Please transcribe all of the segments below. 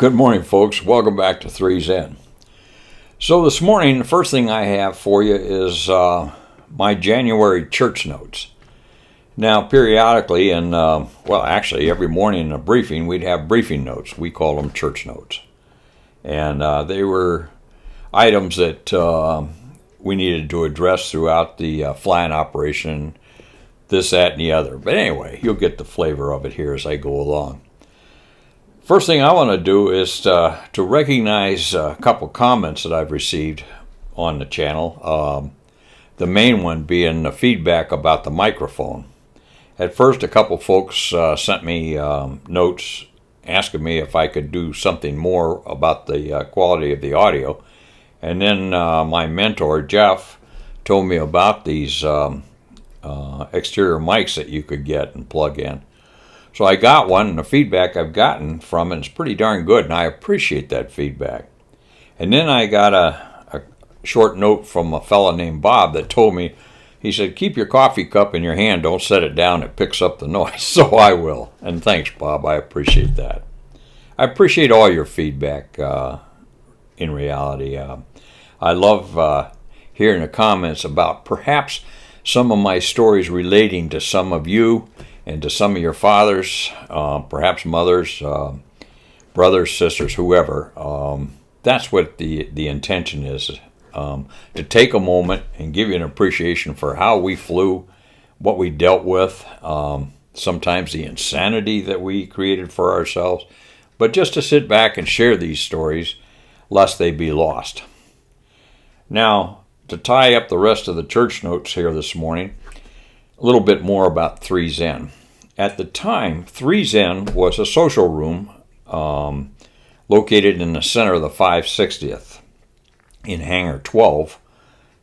Good morning, folks. Welcome back to THRE Zen. So this morning, the first thing I have for you is my January church notes. Now, periodically, and actually every morning in a briefing, we'd have briefing notes. We call them church notes. And they were items that we needed to address throughout the flying operation, this, that, and the other. But anyway, you'll get the flavor of it here as I go along. First thing I want to do is to recognize a couple comments that I've received on the channel. The main one being the feedback about the microphone. At first, a couple folks sent me notes asking me if I could do something more about the quality of the audio. And then my mentor, Jeff, told me about these exterior mics that you could get and plug in. So I got one, and the feedback I've gotten from it is pretty darn good, and I appreciate that feedback. And then I got a short note from a fella named Bob that told me, he said, keep your coffee cup in your hand, don't set it down, it picks up the noise. So I will. And thanks, Bob, I appreciate that. I appreciate all your feedback in reality. I love hearing the comments about perhaps some of my stories relating to some of you and to some of your fathers, perhaps mothers, brothers, sisters, whoever. That's what the intention is, to take a moment and give you an appreciation for how we flew, what we dealt with, sometimes the insanity that we created for ourselves, but just to sit back and share these stories, lest they be lost. Now, to tie up the rest of the church notes here this morning, a little bit more about THRE Zen. At the time, THRE Zen was a social room located in the center of the 560th in Hangar 12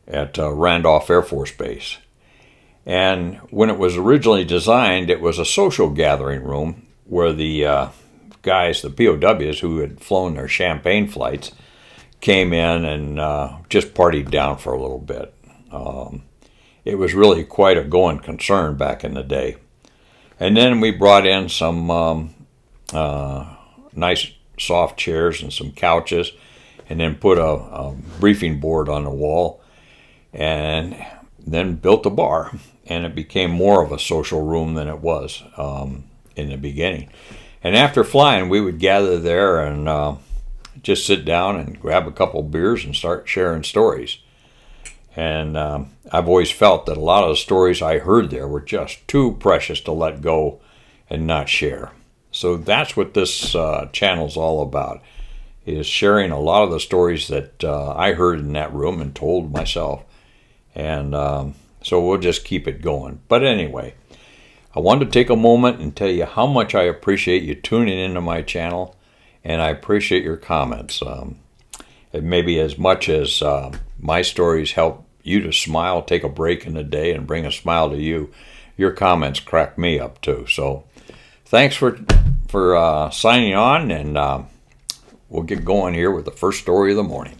at Randolph Air Force Base. And when it was originally designed, it was a social gathering room where the guys, the POWs who had flown their champagne flights, came in and just partied down for a little bit. It was really quite a going concern back in the day. And then we brought in some nice soft chairs and some couches, and then put a briefing board on the wall, and then built a bar. And it became more of a social room than it was in the beginning. And after flying, we would gather there and just sit down and grab a couple beers and start sharing stories. And I've always felt that a lot of the stories I heard there were just too precious to let go and not share. So that's what this channel's all about, is sharing a lot of the stories that I heard in that room and told myself. And so we'll just keep it going. But anyway, I wanted to take a moment and tell you how much I appreciate you tuning into my channel, and I appreciate your comments. It may be as much as my stories help you to smile, take a break in the day, and bring a smile to you. Your comments crack me up too. So thanks for signing on, and we'll get going here with the first story of the morning.